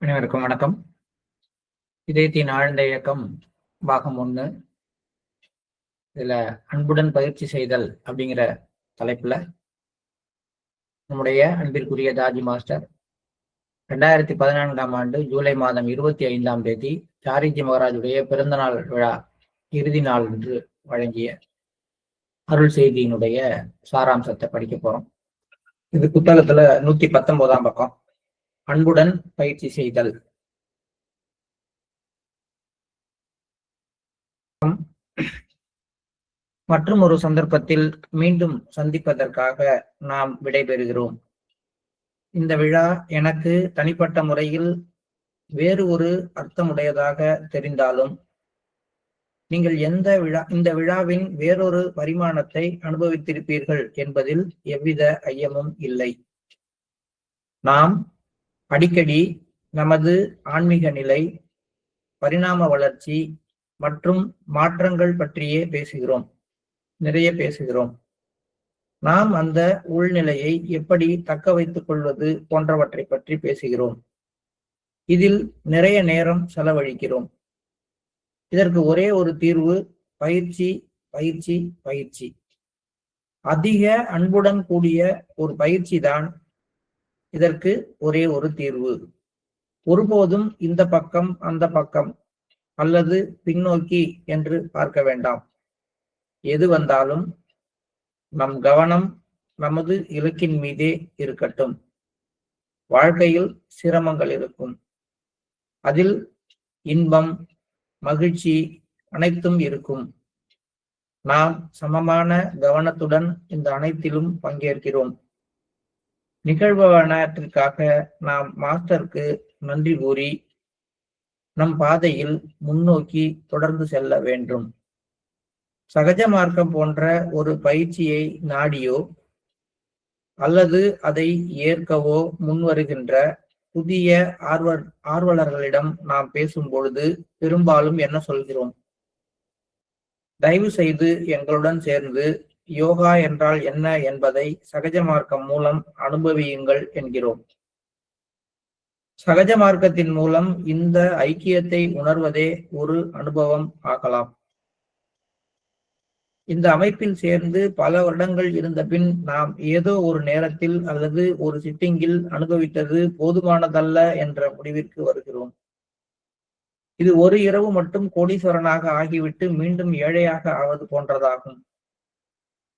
அனைவருக்கும் வணக்கம். இதயத்தின் ஆழ்ந்த இயக்கம் பாகம் 1. இதுல அன்புடன் பயிற்சி செய்தல் அப்படிங்கிற தலைப்புல நம்முடைய அன்பிற்குரிய தாஜி மாஸ்டர் 2014ஆம் ஆண்டு ஜூலை மாதம் 25ஆம் தேதி சாரிஜி மகாராஜுடைய பிறந்தநாள் விழா இறுதி நாள் என்று வழங்கிய அருள் செய்தியினுடைய சாராம்சத்தை படிக்க போறோம். இது புத்தகத்துல 119ஆம் பக்கம். அன்புடன் பயிற்சி செய்தல். மற்றும் ஒரு சந்தர்ப்பத்தில் மீண்டும் சந்திப்பதற்காக நாம் விடைபெறுகிறோம். இந்த விழா எனக்கு தனிப்பட்ட முறையில் வேறு ஒரு அர்த்தமுடையதாக தெரிந்தாலும் நீங்கள் இந்த விழாவின் வேறொரு பரிமாணத்தை அனுபவித்திருப்பீர்கள் என்பதில் எவ்வித ஐயமும் இல்லை. நாம் அடிக்கடி நமது ஆன்மீக நிலை, பரிணாம வளர்ச்சி மற்றும் மாற்றங்கள் பற்றியே நிறைய பேசுகிறோம். நாம் அந்த உள்நிலையை எப்படி தக்க வைத்துக் கொள்வது போன்றவற்றை பற்றி பேசுகிறோம். இதில் நிறைய நேரம் செலவழிக்கிறோம். இதற்கு ஒரே ஒரு தீர்வு பயிற்சி, பயிற்சி, பயிற்சி. அதிக அன்புடன் கூடிய ஒரு பயிற்சி தான் இதற்கு ஒரே ஒரு தீர்வு. ஒருபோதும் இந்த பக்கம் அந்த பக்கம் அல்லது பின்னோக்கி என்று பார்க்க வேண்டாம். எது வந்தாலும் நம் கவனம் நமது இலக்கின் மீதே இருக்கட்டும். வாழ்க்கையில் சிரமங்கள் இருக்கும், அதில் இன்பம், மகிழ்ச்சி அனைத்தும் இருக்கும். நாம் சமமான கவனத்துடன் இந்த அனைத்திலும் பங்கேற்கிறோம். நிகழ்வானத்திற்காக நாம் மாஸ்டருக்கு நன்றி கூறி நம் பாதையில் முன்னோக்கி தொடர்ந்து செல்ல வேண்டும். சகஜ மார்க்கம் போன்ற ஒரு பயிற்சியை நாடியோ அல்லது அதை ஏற்கவோ முன்வருகின்ற புதிய ஆர்வலர்களிடம் நாம் பேசும் பொழுது பெரும்பாலும் என்ன சொல்கிறோம்? தயவு செய்து எங்களுடன் சேர்ந்து யோகா என்றால் என்ன என்பதை சகஜ மார்க்கம் மூலம் அனுபவியுங்கள் என்கிறோம். சகஜ மார்க்கத்தின் மூலம் இந்த ஐக்கியத்தை உணர்வதே ஒரு அனுபவம் ஆகலாம். இந்த அமைப்பில் சேர்ந்து பல வருடங்கள் இருந்த பின் நாம் ஏதோ ஒரு நேரத்தில் அல்லது ஒரு சிட்டிங்கில் அனுபவித்தது போதுமானதல்ல என்ற முடிவிற்கு வருகிறோம். இது ஒரு இரவு மட்டும் கோடீஸ்வரனாக ஆகிவிட்டு மீண்டும் ஏழையாக ஆவது போன்றதாகும்.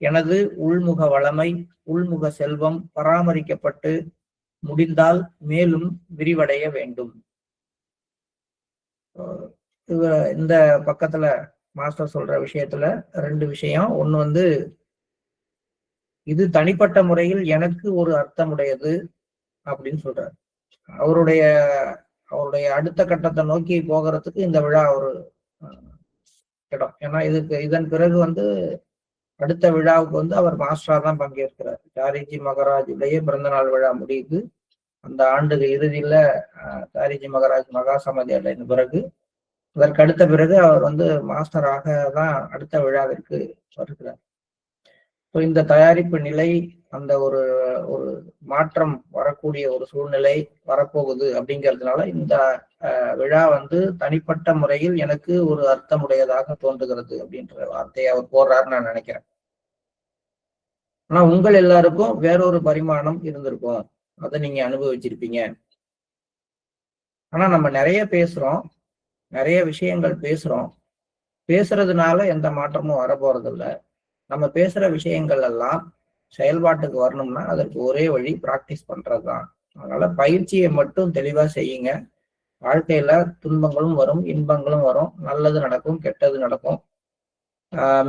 எனது உள்முக வளமை, உள்முக செல்வம் பராமரிக்கப்பட்டு முடிந்தால் மேலும் விரிவடைய வேண்டும். இந்த பக்கத்துல மாஸ்டர் சொல்ற விஷயத்துல 2 விஷயம். ஒண்ணு இது தனிப்பட்ட முறையில் எனக்கு ஒரு அர்த்தமுடையது அப்படின்னு சொல்றாரு. அவருடைய அடுத்த கட்டத்தை நோக்கி போகிறதுக்கு இந்த விழா ஒரு இடம். ஏன்னா இதன் பிறகு அடுத்த விழாவுக்கு அவர் மாஸ்டரா தான் பங்கேற்கிறார். சாரிஜி மகாராஜுடைய பிறந்தநாள் விழா முடியுது. அந்த ஆண்டு இறுதியில சாரிஜி மகாராஜ் மகா சமாதி அடைந்த பிறகு அதற்கு அடுத்த பிறகு அவர் மாஸ்டராக தான் அடுத்த விழாவிற்கு வருகிறார். இந்த தயாரிப்பு நிலை, அந்த ஒரு மாற்றம் வரக்கூடிய ஒரு சூழ்நிலை வரப்போகுது அப்படிங்கிறதுனால இந்த விழா தனிப்பட்ட முறையில் எனக்கு ஒரு அர்த்தமுடையதாக தோன்றுகிறது அப்படின்ற வார்த்தையை அவர் போடுறாருன்னு நான் நினைக்கிறேன். ஆனா உங்கள் எல்லாருக்கும் வேறொரு பரிமாணம் இருந்திருக்கும், அதை நீங்க அனுபவிச்சிருப்பீங்க. ஆனா நம்ம நிறைய பேசுறோம், நிறைய விஷயங்கள் பேசுறோம். பேசுறதுனால எந்த மாற்றமும் வரப்போறது இல்லை. நம்ம பேசுற விஷயங்கள் எல்லாம் செயல்பாட்டுக்கு வரணும்னா அதற்கு ஒரே வழி பிராக்டிஸ் பண்றதுதான். அதனால பயிற்சியை மட்டும் தெளிவா செய்யுங்க. வாழ்க்கையில துன்பங்களும் வரும், இன்பங்களும் வரும், நல்லது நடக்கும், கெட்டது நடக்கும்,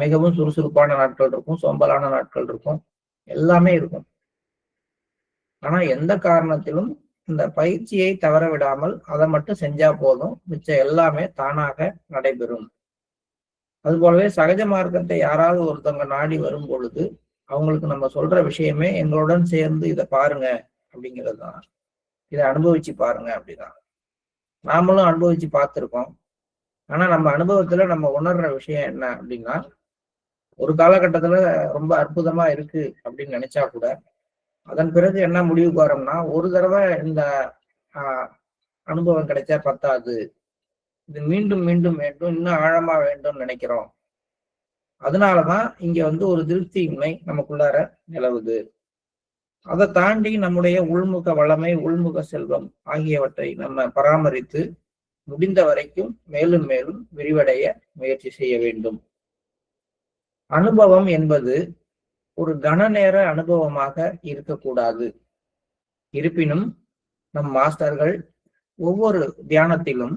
மிகவும் சுறுசுறுப்பான நாட்கள் இருக்கும், சோம்பலான நாட்கள் இருக்கும், எல்லாமே இருக்கும். ஆனா எந்த காரணத்திலும் இந்த பயிற்சியை தவற விடாமல் அதை மட்டும் செஞ்சா போதும், மிச்சம் எல்லாமே தானாக நடைபெறும். அது போலவே சகஜ மார்க்கத்தை யாராவது ஒருத்தவங்க நாடி வரும் பொழுது அவங்களுக்கு நம்ம சொல்ற விஷயமே எங்களுடன் சேர்ந்து இதை பாருங்க அப்படிங்கிறது தான். இதை அனுபவிச்சு பாருங்க அப்படிதான். நாமளும் அனுபவிச்சு பார்த்துருக்கோம். ஆனா நம்ம அனுபவத்துல நம்ம உணர்ற விஷயம் என்ன அப்படின்னா, ஒரு காலகட்டத்துல ரொம்ப அற்புதமா இருக்கு அப்படின்னு நினைச்சா கூட அதன் பிறகு என்ன முடிவுக்கு வரோம்னா, ஒரு தடவை இந்த அனுபவம் கிடைச்சா பத்தாது, இது மீண்டும் மீண்டும் வேண்டும், இன்னும் ஆழமா வேண்டும்னு நினைக்கிறோம். அதனாலதான் இங்க வந்து ஒரு திருப்தியின்மை நமக்குள்ளார நிலவுது. அதை தாண்டி நம்முடைய உள்முக வளமை, உள்முக செல்வம் ஆகியவற்றை நம்ம பராமரித்து முடிந்த வரைக்கும் மேலும் மேலும் விரிவடைய முயற்சி செய்ய வேண்டும். அனுபவம் என்பது ஒரு கன நேர அனுபவமாக இருக்கக்கூடாது. இருப்பினும் நம் மாஸ்டர்கள் ஒவ்வொரு தியானத்திலும்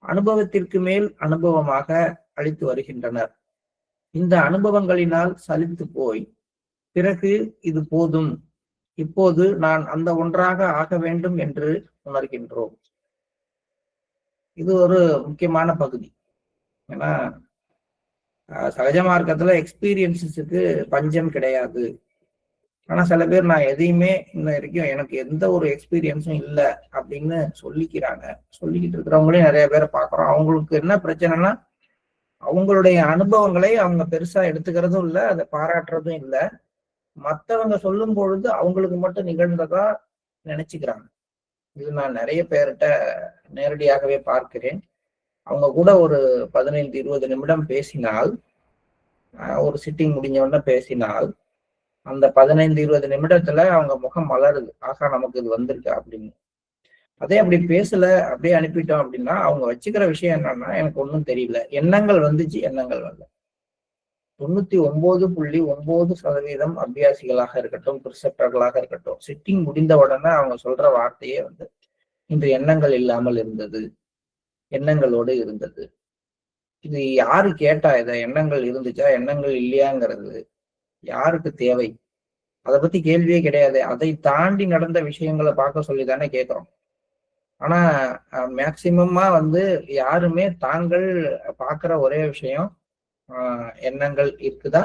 அனுபவத்திற்கு மேல் அனுபவமாக அளித்து வருகின்றனர். இந்த அனுபவங்களினால் சலித்து போய் பிறகு இது போதும், இப்போது நான் அந்த ஒன்றாக ஆக வேண்டும் என்று உணர்கின்றோம். இது ஒரு முக்கியமான பகுதி. ஏன்னா சகஜ மார்க்கத்துல எக்ஸ்பீரியன்ஸஸுக்கு பஞ்சம் கிடையாது. ஆனா சில பேர் நான் எதையுமே இன்ன வரைக்கும் எனக்கு எந்த ஒரு எக்ஸ்பீரியன்ஸும் இல்லை அப்படின்னு சொல்லிக்கிறாங்க. சொல்லிக்கிட்டு இருக்கிறவங்களையும் நிறைய பேரை பார்க்குறோம். அவங்களுக்கு என்ன பிரச்சனைனா, அவங்களுடைய அனுபவங்களை அவங்க பெருசா எடுத்துக்கிறதும் இல்லை, அதை பாராட்டுறதும் இல்லை. மற்றவங்க சொல்லும் பொழுது அவங்களுக்கு மட்டும் நிகழ்ந்ததா நினைச்சுக்கிறாங்க. இது நான் நிறைய பேர்கிட்ட நேரடியாகவே பார்க்கிறேன். அவங்க கூட ஒரு 15-20 நிமிடம் பேசினால், ஒரு சிட்டிங் முடிஞ்ச உடனே பேசினால், அந்த 15-20 நிமிடத்துல அவங்க முகம் மலருது, ஆகா நமக்கு இது வந்திருக்கு அப்படின்னு. அதே அப்படி பேசல, அப்படியே அனுப்பிட்டோம் அப்படின்னா அவங்க வச்சுக்கிற விஷயம் என்னன்னா, எனக்கு ஒன்றும் தெரியல, எண்ணங்கள் வந்துச்சு, எண்ணங்கள் வரல. 99.9% அபியாசிகளாக இருக்கட்டும், பிரிசெப்டர்களாக இருக்கட்டும், சிட்டிங் முடிந்த உடனே அவங்க சொல்ற வார்த்தையே வந்து, இன்று எண்ணங்கள் இல்லாமல் இருந்தது, எண்ணங்களோடு இருந்தது. இது யாரு கேட்டா? இதை எண்ணங்கள் இருந்துச்சா எண்ணங்கள் இல்லையாங்கிறது யாருக்கு தேவை? அதை பத்தி கேள்வியே கிடையாது. அதை தாண்டி நடந்த விஷயங்களை பார்க்க சொல்லிதானே கேட்கிறோம். ஆனா மேக்சிமமா வந்து யாருமே தாங்கள் பார்க்கிற ஒரே விஷயம் எண்ணங்கள் இருக்குதா,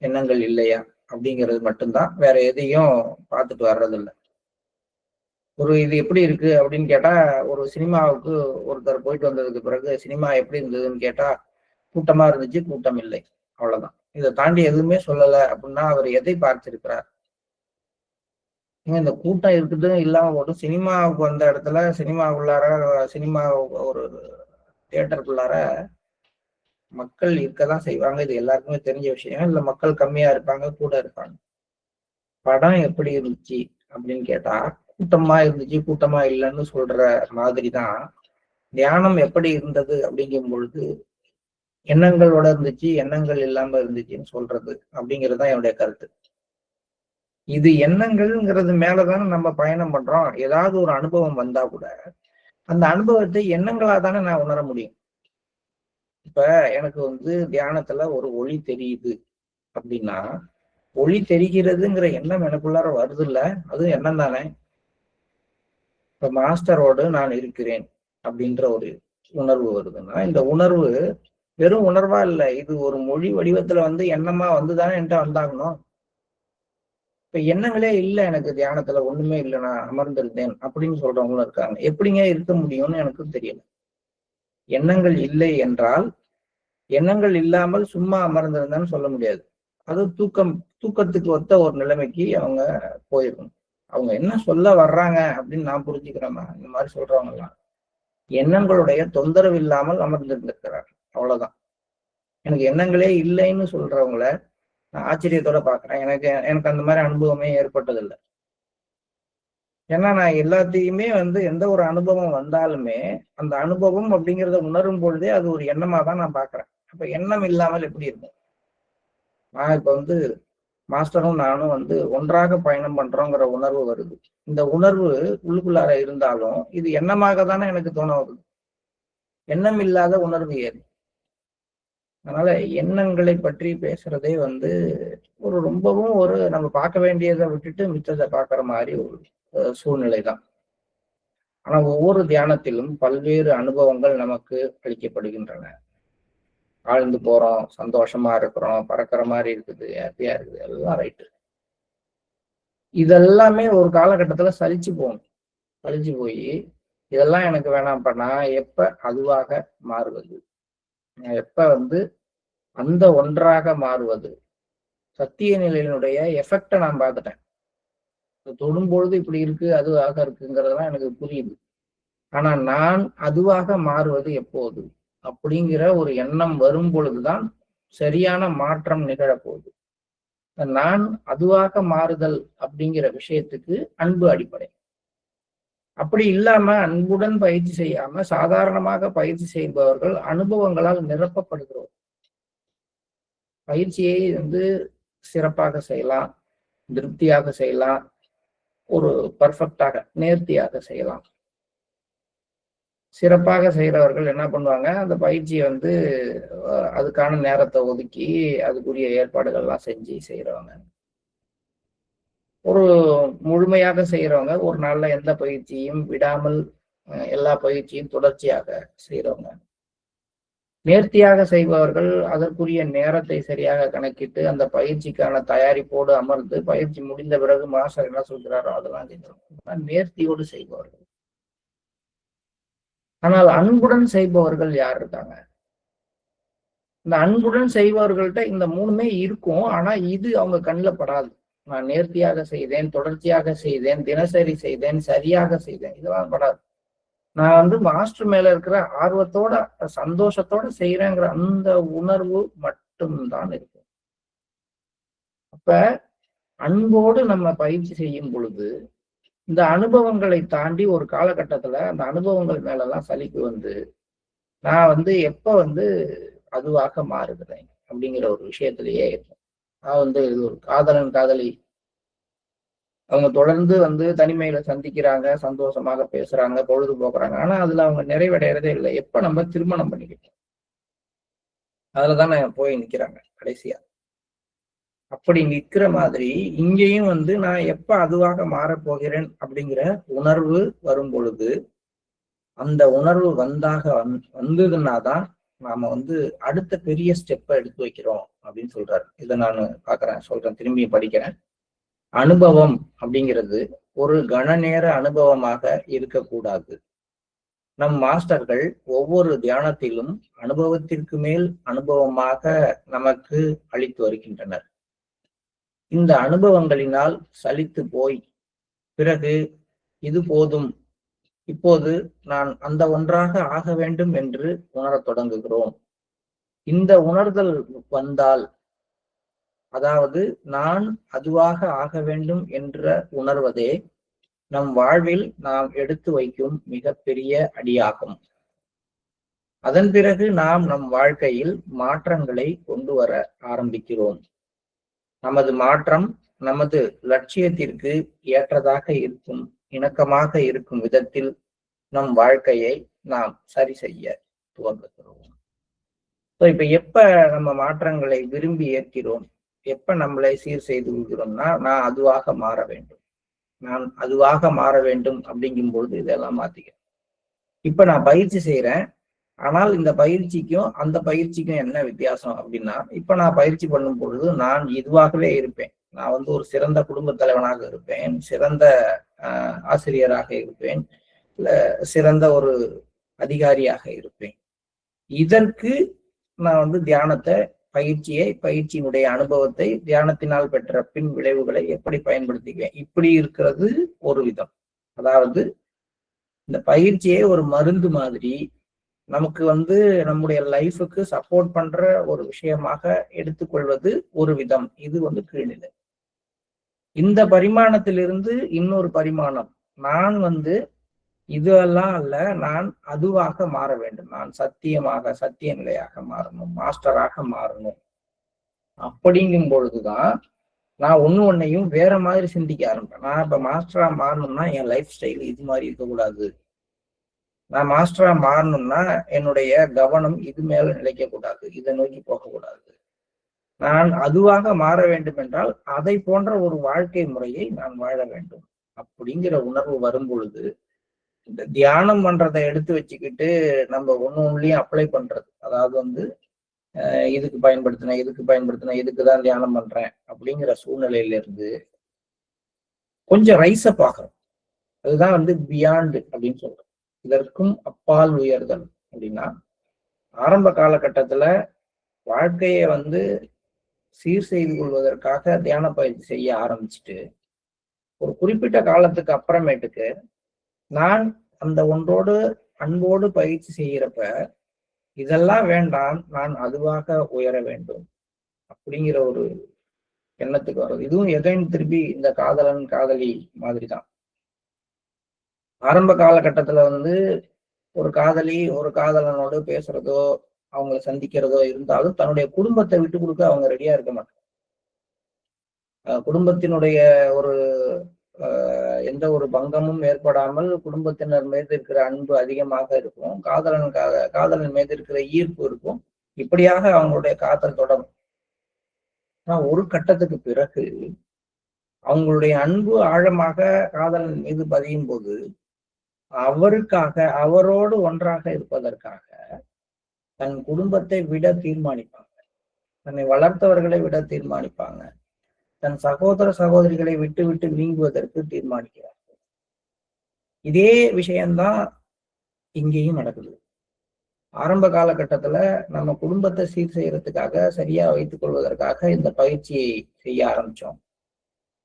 எண்ணங்கள் இல்லையா அப்படிங்கிறது மட்டும்தான். வேற எதையும் பார்த்துட்டு வர்றதில்லை. ஒரு இது எப்படி இருக்கு அப்படின்னு கேட்டா, ஒரு சினிமாவுக்கு ஒருத்தர் போயிட்டு வந்ததுக்கு பிறகு சினிமா எப்படி இருந்ததுன்னு கேட்டா, கூட்டமா இருந்துச்சு, கூட்டம் இல்லை, அவ்வளவுதான். இதை தாண்டி எதுவுமே சொல்லலை அப்படின்னா அவர் எதை பார்த்திருக்கிறார்? இந்த கூட்டம் இருக்குது இல்லாம போட்டும் சினிமாவுக்கு வந்த இடத்துல சினிமா ஒரு தியேட்டருக்குள்ளார மக்கள் இருக்கதான் செய்வாங்க. இது எல்லாருக்குமே தெரிஞ்ச விஷயம். இல்ல மக்கள் கம்மியா இருப்பாங்க, கூட இருப்பாங்க. படம் எப்படி இருந்துச்சு அப்படின்னு கேட்டா, கூட்டமா இருந்துச்சு, கூட்டமா இல்லைன்னு சொல்ற மாதிரிதான் தியானம் எப்படி இருந்தது அப்படிங்கும் பொழுது எண்ணங்களோட இருந்துச்சு, எண்ணங்கள் இல்லாம இருந்துச்சுன்னு சொல்றது அப்படிங்கிறதுதான் என்னுடைய கருத்து. இது எண்ணங்கள்ங்கிறது மேலதானே நம்ம பயணம் பண்றோம். ஏதாவது ஒரு அனுபவம் வந்தா கூட அந்த அனுபவத்தை எண்ணங்களா தானே நான் உணர முடியும். இப்ப எனக்கு வந்து தியானத்துல ஒரு ஒளி தெரியுது அப்படின்னா, ஒளி தெரிகிறதுங்கிற எண்ணம் எனக்குள்ளார வருது இல்ல, அதுவும் எண்ணம் தானே. இப்ப மாஸ்டரோடு நான் இருக்கிறேன் அப்படின்ற ஒரு உணர்வு வருதுன்னா, இந்த உணர்வு வெறும் உணர்வா இல்லை, இது ஒரு மொழி வடிவத்துல வந்து எண்ணமா வந்துதானே என்கிட்ட வந்தாகணும். இப்ப எண்ணங்களே இல்லை எனக்கு, தியானத்துல ஒண்ணுமே இல்லை, நான் அமர்ந்திருந்தேன் அப்படின்னு சொல்றவங்களும் இருக்காங்க. எப்படிங்க இருக்க முடியும்னு எனக்கு தெரியல. எண்ணங்கள் இல்லை என்றால், எண்ணங்கள் இல்லாமல் சும்மா அமர்ந்திருந்தான்னு சொல்ல முடியாது. அது தூக்கத்துக்கு ஒத்த ஒரு நிலைமைக்கு அவங்க போயிருக்கணும். அவங்க என்ன சொல்ல வர்றாங்க அப்படின்னு நான் புரிஞ்சுக்கிறேன்னா, இந்த மாதிரி சொல்றவங்க எல்லாம் எண்ணங்களுடைய தொந்தரவு இல்லாமல் அமர்ந்திருந்திருக்கிறார், அவ்வளவுதான். எனக்கு எண்ணங்களே இல்லைன்னு சொல்றவங்கள நான் ஆச்சரியத்தோட பாக்குறேன். எனக்கு அந்த மாதிரி அனுபவமே ஏற்பட்டதில்லை. ஏன்னா நான் எல்லாத்தையுமே வந்து எந்த ஒரு அனுபவம் வந்தாலுமே அந்த அனுபவம் அப்படிங்கிறத உணரும் பொழுதே அது ஒரு எண்ணமா தான் நான் பாக்குறேன். அப்ப எண்ணம் இல்லாமல் எப்படி இருக்கும்? நான் இப்ப வந்து மாஸ்டரும் நானும் வந்து ஒன்றாக பயணம் பண்றோங்கிற உணர்வு வருது. இந்த உணர்வு உள்ளுக்குள்ளார இருந்தாலும் இது எண்ணமாக தானே எனக்கு தோண வருது. எண்ணம் இல்லாத உணர்வு ஏது? அதனால எண்ணங்களை பற்றி பேசுறதே வந்து ஒரு ரொம்பவும் ஒரு நம்ம பார்க்க வேண்டியதை விட்டுட்டு மிச்சத்தை பார்க்குற மாதிரி ஒரு சூழ்நிலை தான். ஆனா ஒவ்வொரு தியானத்திலும் பல்வேறு அனுபவங்கள் நமக்கு அளிக்கப்படுகின்றன. ஆழ்ந்து போறோம், சந்தோஷமா இருக்கிறோம், பறக்கிற மாதிரி இருக்குது, ஹாப்பியா இருக்குது, எல்லாம் ரைட்டு. இதெல்லாமே ஒரு காலகட்டத்துல சலிச்சு போகணும். சலிச்சு போய் இதெல்லாம் எனக்கு வேணாம்ப்பா, நான் எப்ப அதுவாக மாறுவது, நான் எப்ப வந்து அந்த ஒன்றாக மாறுவது, சத்திய நிலையினுடைய எஃபெக்டை நான் பார்த்துட்டேன். தொடும்பொழுது இப்படி இருக்கு, அதுவாக இருக்குங்கிறதெல்லாம் எனக்கு புரியுது. ஆனா நான் அதுவாக மாறுவது எப்போது அப்படிங்கிற ஒரு எண்ணம் வரும் பொழுதுதான் சரியான மாற்றம் நிகழப்போகுது. நான் அதுவாக மாறுதல் அப்படிங்கிற விஷயத்துக்கு அன்பு அடிப்படை. அப்படி இல்லாம அன்புடன் பயிற்சி செய்யாம சாதாரணமாக பயிற்சி செய்பவர்கள் அனுபவங்களால் நிரப்பப்படுகிறோம். பயிற்சியை சிறப்பாக செய்யலாம், திருப்தியாக செய்யலாம், ஒரு பர்ஃபெக்டாக நேர்த்தியாக செய்யலாம். சிறப்பாக செய்யறவர்கள் என்ன பண்ணுவாங்க, அந்த பயிற்சியை அதுக்கான நேரத்தை ஒதுக்கி அதுக்குரிய ஏற்பாடுகள்லாம் செஞ்சு செய்யறவங்க. ஒரு முழுமையாக செய்யறவங்க ஒரு நாள்ல எந்த பயிற்சியும் விடாமல் எல்லா பயிற்சியும் தொடர்ச்சியாக செய்யறவங்க. நேர்த்தியாக செய்பவர்கள் அதற்குரிய நேரத்தை சரியாக கணக்கிட்டு அந்த பயிற்சிக்கான தயாரிப்போடு அமர்ந்து பயிற்சி முடிந்த பிறகு மாஸ்டர் என்ன சொல்கிறாரோ அதெல்லாம் செஞ்சிருவாங்க. நேர்த்தியோடு செய்பவர்கள். ஆனால் அன்புடன் செய்பவர்கள் யார் இருக்காங்க? இந்த அன்புடன் செய்பவர்கள்ட்ட இந்த மூணுமே இருக்கும். ஆனா இது அவங்க கண்ணில் படாது. நான் நேர்த்தியாக செய்தேன், தொடர்ச்சியாக செய்தேன், தினசரி செய்தேன், சரியாக செய்தேன், இதெல்லாம் படாது. நான் மாஸ்டர் மேல இருக்கிற ஆர்வத்தோட சந்தோஷத்தோட செய்யறேங்கிற அந்த உணர்வு மட்டும்தான் இருக்கும். அப்ப அன்போடு நம்ம பயிற்சி செய்யும் பொழுது இந்த அனுபவங்களை தாண்டி ஒரு காலகட்டத்துல அந்த அனுபவங்கள் மேலெல்லாம் சலிப்பு நான் எப்ப அதுவாக மாறுகிறேன் அப்படிங்கிற ஒரு விஷயத்திலேயே இருக்கும். நான் இது ஒரு காதலன் காதலி அவங்க தொடர்ந்து தனிமையில சந்திக்கிறாங்க, சந்தோஷமாக பேசுறாங்க, பொழுது போக்குறாங்க. ஆனா அதுல அவங்க நிறைவடைறதே இல்லை. எப்ப நம்ம திருமணம் பண்ணிக்கிட்டோம் அதுலதான் போய் நிக்கிறாங்க கடைசியா. அப்படி நிக்கிற மாதிரி இங்கேயும் நான் எப்ப அதுவாக மாறப்போகிறேன் அப்படிங்கிற உணர்வு வரும் பொழுது அந்த உணர்வு வந்ததுன்னாதான் நாம அடுத்த பெரிய ஸ்டெப்பை எடுத்து வைக்கிறோம் அப்படின்னு சொல்றாரு. இதை நான் சொல்றேன், திரும்பி படிக்கிறேன். அனுபவம் அப்படிங்கிறது ஒரு கணநேர அனுபவமாக இருக்கக்கூடாது. நம் மாஸ்டர்கள் ஒவ்வொரு தியானத்திலும் அனுபவத்திற்கு மேல் அனுபவமாக நமக்கு அளித்து வருகின்றனர். இந்த அனுபவங்களினால் சலித்து போய் பிறகு இது போதும், இப்போது நான் அந்த ஒன்றாக ஆக வேண்டும் என்று உணரத் தொடங்குகிறோம். இந்த உணர்தல் வந்தால், அதாவது நான் அதுவாக ஆக வேண்டும் என்ற உணர்வதே நம் வாழ்வில் நாம் எடுத்து வைக்கும் மிகப்பெரிய அடியாகும். அதன் பிறகு நாம் நம் வாழ்க்கையில் மாற்றங்களை கொண்டு வர ஆரம்பிக்கிறோம். நமது மாற்றம் நமது லட்சியத்திற்கு ஏற்றதாக இருக்கும், இணக்கமாக இருக்கும் விதத்தில் நம் வாழ்க்கையை நாம் சரி செய்ய துவங்குகிறோம். இப்ப எப்ப நம்ம மாற்றங்களை விரும்பி ஏற்கிறோம், எப்ப நம்மளை சீர் செய்து கொள்கிறோம்னா, நான் அதுவாக மாற வேண்டும், நான் அதுவாக மாற வேண்டும் அப்படிங்கும் பொழுது இதெல்லாம் மாத்திக்கிறேன். இப்ப நான் பயிற்சி செய்யறேன். ஆனால் இந்த பயிற்சிக்கும் அந்த பயிற்சிக்கும் என்ன வித்தியாசம் அப்படின்னா, இப்ப நான் பயிற்சி பண்ணும் பொழுது நான் இதுவாகவே இருப்பேன். நான் ஒரு சிறந்த குடும்ப தலைவனாக இருப்பேன், சிறந்த ஆசிரியராக இருப்பேன், இல்ல சிறந்த ஒரு அதிகாரியாக இருப்பேன். இதற்கு நான் தியானத்தை பயிற்சியினுடைய அனுபவத்தை தியானத்தினால் பெற்ற பின் விளைவுகளை எப்படி பயன்படுத்திக்குவேன். இப்படி இருக்கிறது ஒரு விதம். அதாவது இந்த பயிற்சியை ஒரு மருந்து மாதிரி நமக்கு நம்முடைய லைஃபுக்கு சப்போர்ட் பண்ற ஒரு விஷயமாக எடுத்துக்கொள்வது ஒரு விதம். இது கீழ்நிலை. இந்த பரிமாணத்திலிருந்து இன்னொரு பரிமாணம், நான் இதுவெல்லாம் அல்ல, நான் அதுவாக மாற வேண்டும், நான் சத்திய நிலையாக மாறணும், மாஸ்டராக மாறணும். அப்படிங்கும் பொழுதுதான் நான் ஒன்னையும் வேற மாதிரி சிந்திக்க ஆரம்பிப்பேன். நான் இப்ப மாஸ்டரா மாறணும்னா என் லைஃப் ஸ்டைல் இது மாதிரி இருக்கக்கூடாது. நான் மாஸ்டரா மாறணும்னா என்னுடைய கவனம் இது மேல நிலைக்க கூடாது, இதை நோக்கி போகக்கூடாது. நான் அதுவாக மாற வேண்டும் என்றால் அதை போன்ற ஒரு வாழ்க்கை முறையை நான் வாழ வேண்டும் அப்படிங்கிற உணர்வு வரும் பொழுது இந்த தியானம் பண்றதை எடுத்து வச்சுக்கிட்டு நம்ம ஒன்னும் அப்ளை பண்றது, அதாவது இதுக்கு பயன்படுத்தினேன் இதுக்குதான் தியானம் பண்றேன் அப்படிங்கிற சூழ்நிலையில இருந்து கொஞ்சம் ரைஸப் ஆகிறோம். அதுதான் பியாண்ட் அப்படின்னு சொல்றோம். இதற்கும் அப்பால் உயர்தல் அப்படின்னா, ஆரம்ப காலகட்டத்துல வாழ்க்கையை சீர் செய்து கொள்வதற்காக தியான பயிற்சி செய்ய ஆரம்பிச்சுட்டு ஒரு குறிப்பிட்ட காலத்துக்கு அப்புறமேட்டுக்கு நான் அந்த ஒன்றோடு அன்போடு பயிற்சி செய்கிறப்ப இதெல்லாம் வேண்டாம், நான் அதுவாக உயர வேண்டும் அப்படிங்கிற ஒரு எண்ணத்துக்கு வர்றது. இதுவும் எகைன் திருப்பி இந்த காதலன் காதலி மாதிரிதான். ஆரம்ப காலகட்டத்துல வந்து ஒரு காதலி ஒரு காதலனோடு பேசுறதோ அவங்களை சந்திக்கிறதோ இருந்தாலும் தன்னுடைய குடும்பத்தை விட்டு கொடுக்க அவங்க ரெடியா இருக்க மாட்டாங்க. குடும்பத்தினுடைய ஒரு எந்த ஒரு பங்கமும் ஏற்படாமல் குடும்பத்தினர் மீது இருக்கிற அன்பு அதிகமாக இருக்கும். காதலன் மீது இருக்கிற ஈர்ப்பு இருக்கும். இப்படியாக அவங்களுடைய காதல் தொடரும். ஆனா ஒரு கட்டத்துக்கு பிறகு அவங்களுடைய அன்பு ஆழமாக காதலன் மீது பதியும் போது அவருக்காக அவரோடு ஒன்றாக இருப்பதற்காக தன் குடும்பத்தை விட தீர்மானிப்பாங்க. தன்னை வளர்த்தவர்களை விட தீர்மானிப்பாங்க. தன் சகோதர சகோதரிகளை விட்டு விட்டு நீங்குவதற்கு தீர்மானிக்கிறார். இதே விஷயம்தான் இங்கேயும் நடக்குது. ஆரம்ப காலகட்டத்துல நம்ம குடும்பத்தை சீர் செய்யறதுக்காக சரியா வைத்துக் கொள்வதற்காக இந்த பயிற்சியை செய்ய ஆரம்பிச்சோம்.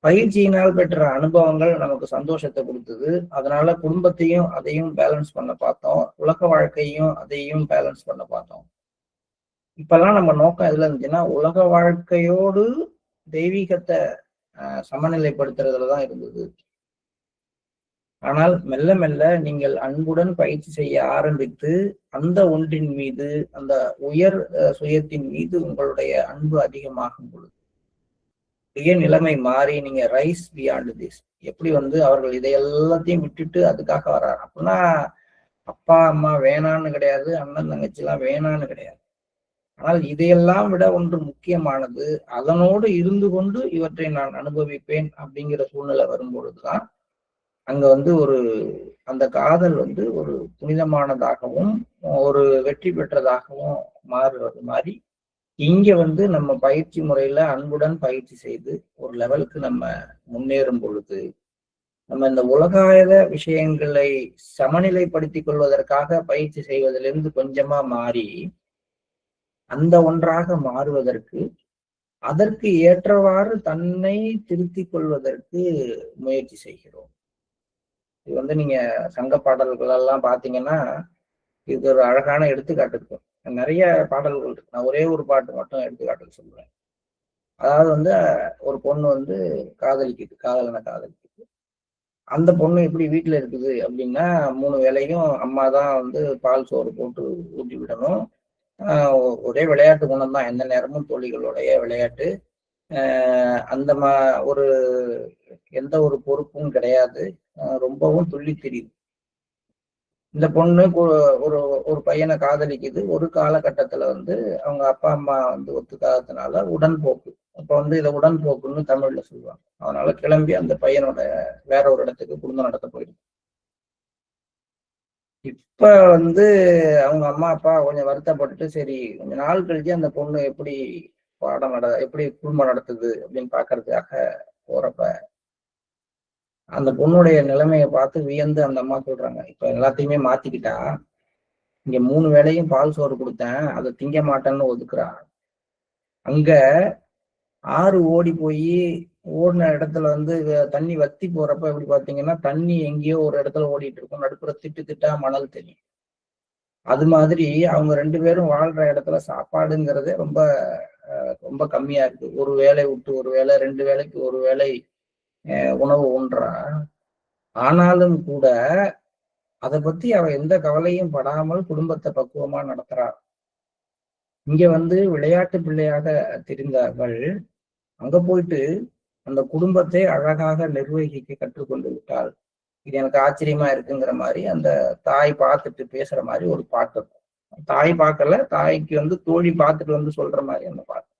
பயிற்சியினால் பெற்ற அனுபவங்கள் நமக்கு சந்தோஷத்தை கொடுத்தது. அதனால குடும்பத்தையும் அதையும் பேலன்ஸ் பண்ண பார்த்தோம். உலக வாழ்க்கையும் அதையும் பேலன்ஸ் பண்ண பார்த்தோம். இப்பெல்லாம் நம்ம நோக்கம் எதுல இருந்துச்சுன்னா உலக வாழ்க்கையோடு தெய்வீகத்தை சமநிலைப்படுத்துறதுலதான் இருந்தது. ஆனால் மெல்ல மெல்ல நீங்கள் அன்புடன் பயிற்சி செய்ய ஆரம்பித்து அந்த ஒன்றின் மீது அந்த உயர் சுயத்தின் மீது உங்களுடைய அன்பு அதிகமாகும் பொழுது நிலைமை மாறி நீங்க ரைஸ் பியாண்ட் திஸ். எப்படி வந்து அவர்கள் இதை எல்லாத்தையும் விட்டுட்டு அதுக்காக வர்றாரு அப்படின்னா அப்பா அம்மா வேணான்னு கிடையாது, அண்ணன் தங்கச்சி எல்லாம் வேணான்னு கிடையாது. ஆனால் இதையெல்லாம் விட ஒன்று முக்கியமானது, அதனோடு இருந்து கொண்டு இவற்றை நான் அனுபவிப்பேன் அப்படிங்கிற சூழ்நிலை வரும்பொழுதுதான் அங்க வந்து அந்த காதல் வந்து ஒரு புனிதமானதாகவும் ஒரு வெற்றி பெற்றதாகவும் மாறுவது மாதிரி இங்க வந்து நம்ம பயிற்சி முறையில அன்புடன் பயிற்சி செய்து ஒரு லெவலுக்கு நம்ம முன்னேறும் பொழுது நம்ம இந்த உலகாயத விஷயங்களை சமநிலைப்படுத்திக் கொள்வதற்காக பயிற்சி செய்வதிலிருந்து கொஞ்சமா மாறி அந்த ஒன்றாக மாறுவதற்கு அதற்கு ஏற்றவாறு தன்னை திருத்திக் கொள்வதற்கு முயற்சி செய்கிறோம். இது வந்து நீங்க சங்க பாடல்கள் எல்லாம் பாத்தீங்கன்னா இது ஒரு அழகான எடுத்துக்காட்டு இருக்கும். நிறைய பாடல்கள் இருக்கு. நான் ஒரே ஒரு பாட்டு மட்டும் எடுத்துக்காட்டு சொல்றேன். அதாவது வந்து ஒரு பொண்ணு வந்து காதலனை காதலிக்குது. அந்த பொண்ணு எப்படி வீட்டுல இருக்குது அப்படின்னா 3 வேளையும் அம்மா தான் வந்து பால் சோறு போட்டு ஊட்டி விடணும். ஒரே விளையாட்டு குணம் தான், எந்த நேரமும் தோழிகளுடைய விளையாட்டு. அந்த ஒரு எந்த ஒரு பொறுப்பும் கிடையாது. ரொம்பவும் துள்ளி தெரியுது. இந்த பொண்ணு ஒரு ஒரு பையனை காதலிக்குது. ஒரு காலகட்டத்துல வந்து அவங்க அப்பா அம்மா வந்து ஒத்துக்காததுனால உடன்போக்கு. அப்ப வந்து இதை உடன்போக்குன்னு தமிழ்ல சொல்லுவாங்க. அதனால கிளம்பி அந்த பையனோட வேற ஒரு இடத்துக்கு குடும்பம் நடத்த போயிடும். இப்ப வந்து அவங்க அம்மா அப்பா கொஞ்சம் வருத்தப்பட்டுட்டு சரி கொஞ்ச நாள் கழிச்சு அந்த பொண்ணு எப்படி எப்படி குடும்பம் நடத்துது அப்படின்னு பாக்குறதுக்காக போறப்ப அந்த பொண்ணுடைய நிலைமையை பார்த்து வியந்து அந்த அம்மா சொல்றாங்க, இப்ப எல்லாத்தையுமே மாத்திக்கிட்டா, இங்க 3 வேளையும் பால் சோறு கொடுத்தேன், அதை திங்க மாட்டேன்னு ஒதுக்குறா. அங்க ஆறு ஓடி போய் ஓடின இடத்துல வந்து தண்ணி வத்தி போறப்ப எப்படி பாத்தீங்கன்னா தண்ணி எங்கேயோ ஒரு இடத்துல ஓடிட்டு இருக்கும், நடுப்புற திட்டா மணல் தெரியும். அது மாதிரி அவங்க 2 பேரும் வாழ்ற இடத்துல சாப்பாடுங்கிறதே ரொம்ப ரொம்ப கம்மியா இருக்கு. ஒரு வேளை விட்டு ஒரு வேளை, 2 வேளைக்கு ஒரு வேளை உணவு உண்றா. ஆனாலும் கூட அதை பத்தி அவ எந்த கவலையும் படாமல் குடும்பத்தை பக்குவமா நடத்துறா. இங்க வந்து விளையாட்டு பிள்ளையாக தெரிந்தார்கள், அங்க போயிட்டு அந்த குடும்பத்தை அழகாக நிர்வகிக்க கற்றுக்கொண்டு விட்டாள். இது எனக்கு ஆச்சரியமா இருக்குங்கிற மாதிரி அந்த தாய் பார்த்துட்டு பேசுற மாதிரி ஒரு பாட்டு இருக்கும். தாய் பார்க்கல, தாய்க்கு வந்து தோழி பார்த்துட்டு வந்து சொல்ற மாதிரி அந்த பாட்டு.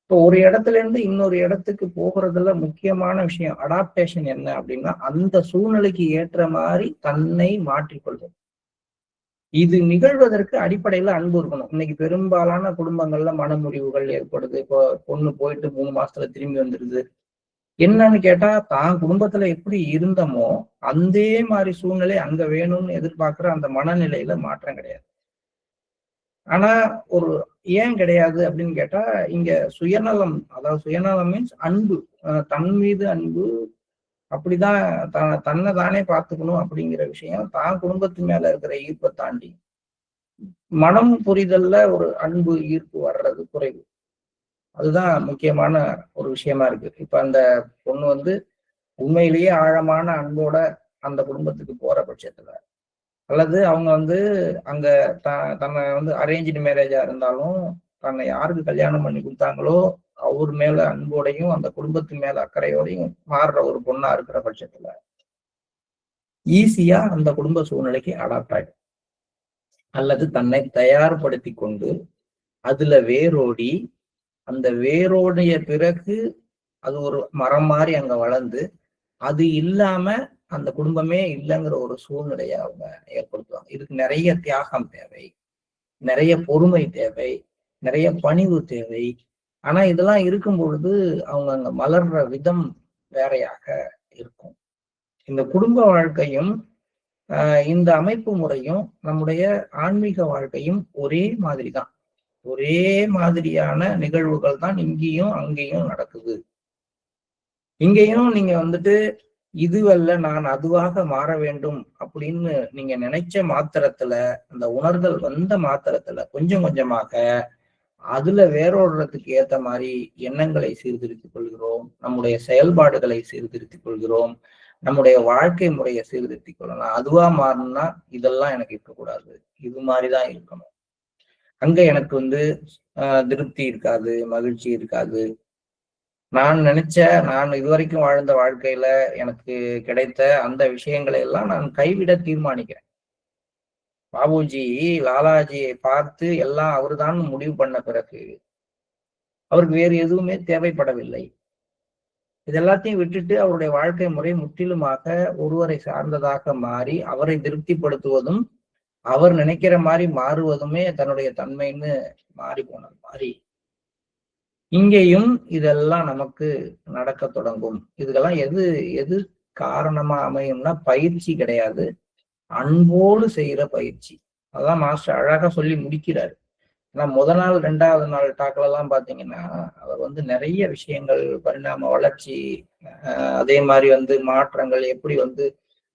இப்போ ஒரு இடத்துல இருந்து இன்னொரு இடத்துக்கு போகிறதுல முக்கியமான விஷயம் அடாப்டேஷன் என்ன அப்படின்னா அந்த சூழ்நிலைக்கு ஏற்ற மாதிரி தன்னை மாற்றிக்கொள்வது. இது நிகழ்வதற்கு அடிப்படையில அன்பு இருக்கணும். இன்னைக்கு பெரும்பாலான குடும்பங்கள்ல மனமுறிவுகள் ஏற்படுது. இப்போ பொண்ணு போயிட்டு 3 மாசத்துல திரும்பி வந்துடுது. என்னன்னு கேட்டா தான் குடும்பத்துல எப்படி இருந்தமோ அதே மாதிரி சூழ்நிலை அங்க வேணும்னு எதிர்பார்க்கிற அந்த மனநிலையில மாற்றம் கிடையாது. ஆனா ஒரு ஏன் கிடையாது அப்படின்னு கேட்டா இங்க சுயநலம், அதாவது சுயநலம் மீன்ஸ் அன்பு, தன் மீது அன்பு, அப்படிதான் தன்னை தானே பார்த்துக்கணும் அப்படிங்கிற விஷயம், தான் குடும்பத்து மேல இருக்கிற ஈர்ப்பை தாண்டி மனம் புரிதல்ல ஒரு அன்பு ஈர்ப்பு வர்றது குறைவு. அதுதான் முக்கியமான ஒரு விஷயமா இருக்கு. இப்ப அந்த பொண்ணு வந்து உண்மையிலேயே ஆழமான அன்போட அந்த குடும்பத்துக்கு போற பட்சத்துல, அல்லது அவங்க வந்து அங்க தன்னை வந்து அரேஞ்ச்டு மேரேஜா இருந்தாலும் தன்னை யாருக்கு கல்யாணம் பண்ணி கொடுத்தாங்களோ அவர் மேல அன்போடையும் அந்த குடும்பத்து மேல அக்கறையோடையும் மாறுற ஒரு பொண்ணா இருக்கிற பட்சத்துல ஈஸியா அந்த குடும்ப சூழ்நிலைக்கு அடாப்ட் ஆயிடும். அல்லது தன்னை தயார்படுத்தி கொண்டு அதுல வேரோடி, அந்த வேரோடைய பிறகு அது ஒரு மரம் மாதிரி அங்க வளர்ந்து, அது இல்லாம அந்த குடும்பமே இல்லைங்கிற ஒரு சூழ்நிலையை அவங்க ஏற்படுத்துவாங்க. இதுக்கு நிறைய தியாகம் தேவை, நிறைய பொறுமை தேவை, நிறைய பணிவு தேவை. ஆனா இதெல்லாம் இருக்கும் பொழுது அவங்க அங்க மலர்ற விதம் வேறையாக இருக்கும். இந்த குடும்ப வாழ்க்கையும் இந்த அமைப்பு முறையும் நம்முடைய ஆன்மீக வாழ்க்கையும் ஒரே மாதிரி தான். ஒரே மாதிரியான நிகழ்வுகள் தான் இங்கேயும் அங்கேயும் நடக்குது. இங்கேயும் நீங்க வந்துட்டு இதுவல்ல நான் அதுவாக மாற வேண்டும் அப்படின்னு நீங்க நினைச்ச மாத்திரத்துல, அந்த உணர்தல் வந்த மாத்திரத்துல கொஞ்சம் கொஞ்சமாக அதுல வேரோடுறதுக்கு ஏத்த மாதிரி எண்ணங்களை சீர்திருத்திக் கொள்கிறோம், நம்முடைய செயல்பாடுகளை சீர்திருத்திக் கொள்கிறோம், நம்முடைய வாழ்க்கை முறையை சீர்திருத்திக் கொள்ளலாம். அதுவா மாறணும்னா இதெல்லாம் எனக்கு இருக்கக்கூடாது, இது மாதிரிதான் இருக்கணும். அங்க எனக்கு வந்து திருப்தி இருக்காது, மகிழ்ச்சி இருக்காது. நான் இதுவரைக்கும் வாழ்ந்த வாழ்க்கையில எனக்கு கிடைத்த அந்த விஷயங்களை எல்லாம் நான் கைவிட தீர்மானிக்கிறேன். பாபுஜி லாலாஜியை பார்த்து எல்லாம் அவருதான் முடிவு பண்ண பிறகு அவருக்கு வேறு எதுவுமே தேவைப்படவில்லை. இது எல்லாத்தையும் விட்டுட்டு அவருடைய வாழ்க்கை முறை முற்றிலுமாக ஒருவரை சார்ந்ததாக மாறி அவரை திருப்திப்படுத்துவதும் அவர் நினைக்கிற மாதிரி மாறுவதுமே தன்னுடைய தன்மைன்னு மாறி போன மாதிரி இங்கேயும் இதெல்லாம் நமக்கு நடக்க தொடங்கும். இதுக்கெல்லாம் எது காரணமா அமையும்னா பயிற்சி கிடையாது, அன்போடு செய்யற பயிற்சி. அதான் மாஸ்டர் அழகா சொல்லி முடிக்கிறாரு. ஆனா முதல் நாள் 2வது நாள் டாக்ல எல்லாம் பாத்தீங்கன்னா அவர் வந்து நிறைய விஷயங்கள், பரிணாம வளர்ச்சி, அதே மாதிரி வந்து மாற்றங்கள், எப்படி வந்து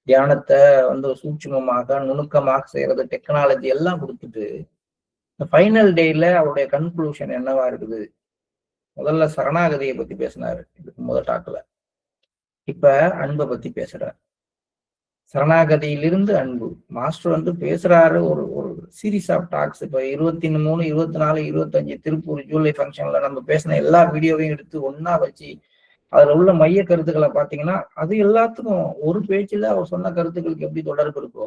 தியானத்தை வந்து சூட்சுமமாக நுணுக்கமாக செய்யறது, டெக்னாலஜி எல்லாம் கொடுத்துட்டு ஃபைனல் டேல அவருடைய கன்க்ளூஷன் என்னவா இருக்குது? முதல்ல சரணாகதியை பத்தி பேசினாரு இதுக்கு முதல் டாக்ல. இப்ப அன்பை பத்தி பேசுறாரு. சரணாகதியிலிருந்து அன்பு மாஸ்டர் வந்து பேசுறாரு. ஒரு ஒரு சீரீஸ் ஆஃப் டாக்ஸ். இப்ப 23, 24, 25 திருப்பூர் ஜூலை ஃபங்க்ஷன்ல நம்ம பேசின எல்லா வீடியோவையும் எடுத்து ஒன்னா வச்சு அதுல உள்ள மைய கருத்துக்களை பாத்தீங்கன்னா அது எல்லாத்துக்கும் ஒரு பேச்சுல அவர் சொன்ன கருத்துக்களுக்கு எப்படி தொடர்பு இருக்கோ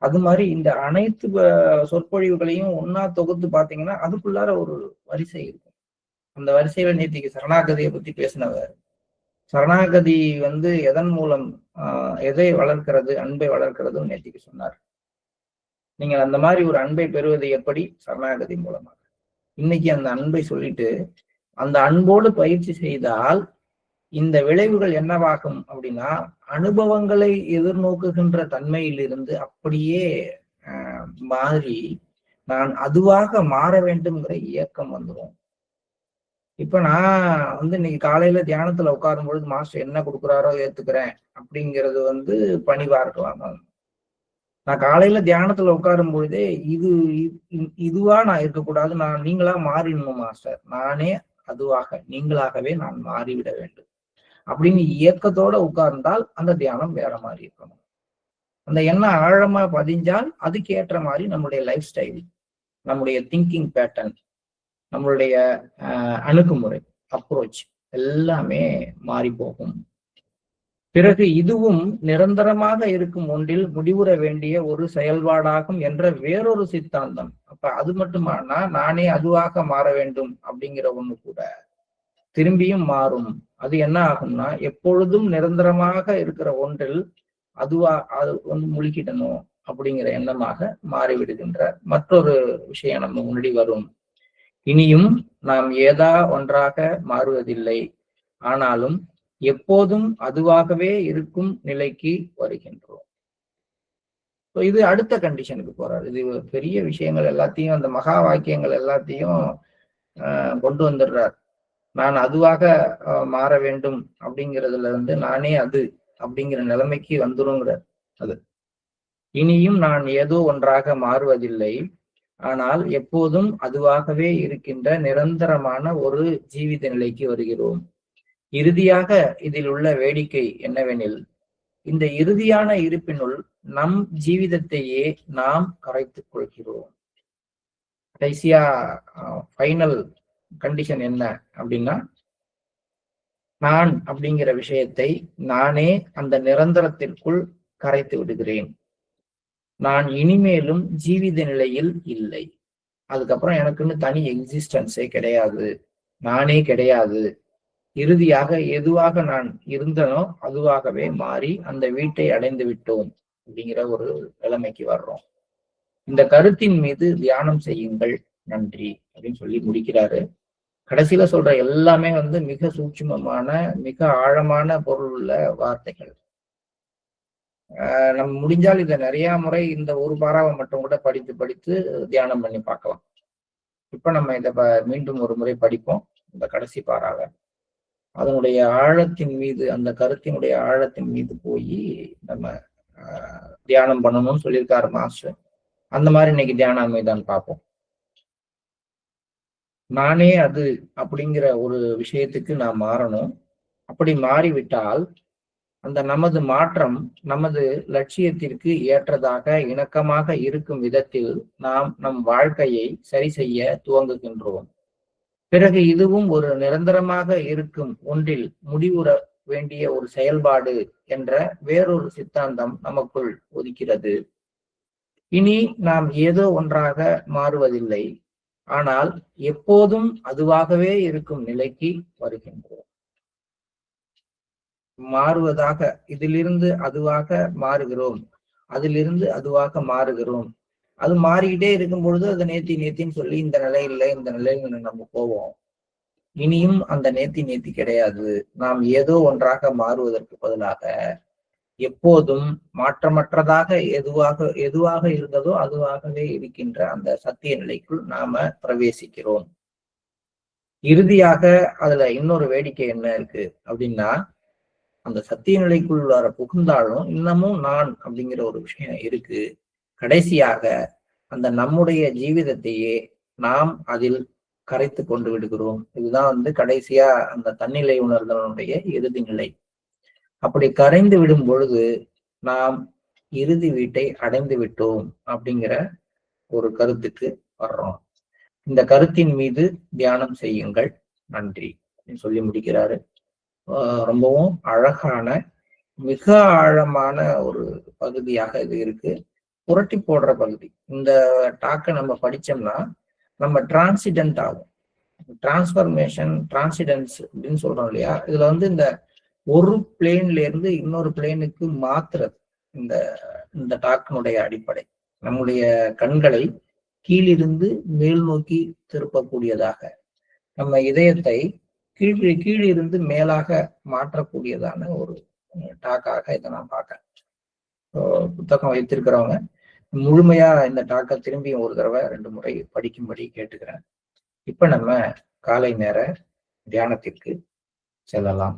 அது மாதிரி இந்த அனைத்து சொற்பொழிவுகளையும் ஒன்னா தொகுத்து பாத்தீங்கன்னா அதுக்குள்ளார ஒரு வரிசை இருக்கும். அந்த வரிசையில நேத்திக்கு சரணாகதியை பத்தி பேசினவர். சரணாகதி வந்து எதன் மூலம் எதை வளர்க்கிறது? அன்பை வளர்க்கிறதுன்னு நேத்திக்கு சொன்னார். நீங்கள் அந்த மாதிரி ஒரு அன்பை பெறுவது எப்படி? சரணாகதி மூலமாக. இன்னைக்கு அந்த அன்பை சொல்லிட்டு அந்த அன்போடு பயிற்சி செய்தால் இந்த விளைவுகள் என்னவாகும் அப்படின்னா அனுபவங்களை எதிர்நோக்குகின்ற தன்மையிலிருந்து அப்படியே மாறி நான் அதுவாக மாற வேண்டும்ங்கிற இயக்கம் வந்துடும். இப்ப நான் வந்து இன்னைக்கு காலையில தியானத்துல உட்காரும் பொழுது மாஸ்டர் என்ன கொடுக்குறாரோ ஏத்துக்கிறேன் அப்படிங்கிறது வந்து பணிவா இருக்கலாம். நான் காலையில தியானத்துல உட்காரும் பொழுதே இதுவா நான் இருக்கக்கூடாது, நான் நீங்களா மாறிடணும் மாஸ்டர், நானே அதுவாக நீங்களாகவே நான் மாறிவிட வேண்டும் அப்படின்னு இயக்கத்தோட உட்கார்ந்தால் அந்த தியானம் வேற மாதிரி இருக்கணும். அந்த எண்ணம் ஆழமா பதிஞ்சால் அதுக்கு ஏற்ற மாதிரி நம்மளுடைய லைஃப் ஸ்டைல், நம்முடைய திங்கிங் பேட்டர்ன், நம்மளுடைய அணுகுமுறை, அப்ரோச் எல்லாமே மாறி போகும். பிறகு இதுவும் நிரந்தரமாக இருக்கும் ஒன்றில் முடிவுற வேண்டிய ஒரு செயல்பாடாகும் என்ற வேறொரு சித்தாந்தம். அப்ப அது மட்டுமானா நானே அதுவாக மாற வேண்டும் அப்படிங்கிற ஒண்ணு கூட திரும்பியும் மாறும். அது என்ன ஆகும்னா எப்பொழுதும் நிரந்தரமாக இருக்கிற ஒன்றில் அதுவா அது வந்து முழுக்கிடணும் அப்படிங்கிற எண்ணமாக மாறிவிடுகின்ற மற்றொரு விஷயம் நம்ம முன்னாடி வரும். இனியும் நாம் ஏதா ஒன்றாக மாறுவதில்லை, ஆனாலும் எப்போதும் அதுவாகவே இருக்கும் நிலைக்கு வருகின்றோம். இது அடுத்த கண்டிஷனுக்கு போறாரு. இது பெரிய விஷயங்கள் எல்லாத்தையும் அந்த மகா வாக்கியங்கள் எல்லாத்தையும் கொண்டு வந்துடுறார். நான் அதுவாக மாற வேண்டும் அப்படிங்கிறதுல இருந்து நானே அது அப்படிங்கிற நிலைமைக்கு வந்துருங்கிற அது. இனியும் நான் ஏதோ ஒன்றாக மாறுவதில்லை, ஆனால் எப்போதும் அதுவாகவே இருக்கின்ற நிரந்தரமான ஒரு ஜீவித நிலைக்கு வருகிறோம். இறுதியாக இதில் உள்ள வேடிக்கை என்னவெனில், இந்த இறுதியான இருப்பினுள் நம் ஜீவிதத்தையே நாம் கரைத்துக் கொள்கிறோம். கடைசியா ஃபைனல் கண்டிஷன் என்ன அப்படின்னா, நான் அப்படிங்கிற விஷயத்தை நானே அந்த நிரந்தரத்திற்குள் கரைத்து விடுகிறேன். நான் இனிமேலும் ஜீவித நிலையில் இல்லை. அதுக்கப்புறம் எனக்குன்னு தனி எக்ஸிஸ்டன்ஸே கிடையாது, நானே கிடையாது. இறுதியாக எதுவாக நான் இருந்தனோ அதுவாகவே மாறி அந்த வீட்டை அடைந்து விட்டோம் அப்படிங்கிற ஒரு நிலைமைக்கு வர்றோம். இந்த கருத்தின் மீது தியானம் செய்யுங்கள், நன்றி அப்படின்னு சொல்லி முடிக்கிறாரு. கடைசியில சொல்ற எல்லாமே மிக சூட்சுமமான, மிக ஆழமான பொருள் உள்ள வார்த்தைகள். நம்ம முடிஞ்சால் இதை நிறைய முறை இந்த ஒரு பாராவை மட்டும் கூட படித்து படித்து தியானம் பண்ணி பார்க்கலாம். இப்ப நம்ம இதை மீண்டும் ஒரு முறை படிப்போம், இந்த கடைசி பாராவை. அதனுடைய ஆழத்தின் மீது, அந்த கருத்தினுடைய ஆழத்தின் மீது போய் நம்ம தியானம் பண்ணணும்னு சொல்லியிருக்காரு மாஸ்டர். அந்த மாதிரி இன்னைக்கு தியான அமைதான் பார்ப்போம். நானே அது அப்படிங்கிற ஒரு விஷயத்துக்கு நான் மாறணும். அப்படி மாறிவிட்டால் அந்த நமது மாற்றம் நமது லட்சியத்திற்கு ஏற்றதாக இணக்கமாக இருக்கும் விதத்தில் நாம் நம் வாழ்க்கையை சரி செய்ய துவங்குகின்றோம். பிறகு இதுவும் ஒரு நிரந்தரமாக இருக்கும் ஒன்றில் முடிவுற வேண்டிய ஒரு செயல்பாடு என்ற வேறொரு சித்தாந்தம் நமக்குள் ஒதுக்கிறது. இனி நாம் ஏதோ ஒன்றாக மாறுவதில்லை, ஆனால் எப்போதும் அதுவாகவே இருக்கும் நிலைக்கு வருகின்றோம். மாறுவதாக, இதிலிருந்து அதுவாக மாறுகிறோம், அதிலிருந்து அதுவாக மாறுகிறோம். அது மாறிக்கிட்டே இருக்கும் பொழுது அது நேத்தின்னு சொல்லி இந்த நிலை இல்லை, இந்த நிலையில் நம்ம போவோம். இனியும் அந்த நேத்தி கிடையாது. நாம் ஏதோ ஒன்றாக மாறுவதற்கு பதிலாக எப்போதும் மாற்றமற்றதாக எதுவாக இருந்ததோ அதுவாகவே இருக்கின்ற அந்த சத்திய நிலைக்குள் நாம பிரவேசிக்கிறோம். இறுதியாக அதுல இன்னொரு வேடிக்கை என்ன இருக்கு அப்படின்னா, அந்த சத்திய நிலைக்குள் வர புகுந்தாலும் இன்னமும் நான் அப்படிங்கிற ஒரு விஷயம் இருக்கு. கடைசியாக அந்த நம்முடைய ஜீவிதத்தையே நாம் அதில் கரைத்து கொண்டு விடுகிறோம். இதுதான் கடைசியா அந்த தன்னிலை உணர்தலுடைய இறுதி நிலை. அப்படி கரைந்து விடும் பொழுது நாம் இறுதி வீட்டை அடைந்து விட்டோம் அப்படிங்கிற ஒரு கருத்துக்கு வர்றோம். இந்த கருத்தின் மீது தியானம் செய்யுங்கள், நன்றி அப்படின்னு சொல்லி முடிக்கிறாரு. ரொம்பவும் அழகான, மிக ஆழமான ஒரு பகுதியாக இது இருக்கு. புரட்டி போடுற பகுதி. இந்த டாக்கை நம்ம படிச்சோம்னா நம்ம டிரான்சிடென்ட் ஆகும். டிரான்ஸ்பர்மேஷன், டிரான்சிடென்ஸ் அப்படின்னு சொல்றோம் இல்லையா? இதுல இந்த ஒரு பிளேன்ல இருந்து இன்னொரு பிளேனுக்கு மாத்துறது இந்த இந்த டாக்கினுடைய அடிப்படை. நம்முடைய கண்களை கீழிருந்து மேல் நோக்கி திருப்பக்கூடியதாக, நம்ம இதயத்தை கீழிருந்து மேலாக மாற்றக்கூடியதான ஒரு டாக்காக இதை நான் பார்க்கறேன். புத்தகம் வைத்திருக்கிறவங்க முழுமையா இந்த டாக்கை திரும்பி ஒரு தடவை 2 முறை படிக்கும்படி கேட்டுக்கிறேன். இப்ப நம்ம காலை நேர தியானத்திற்கு செல்லலாம்.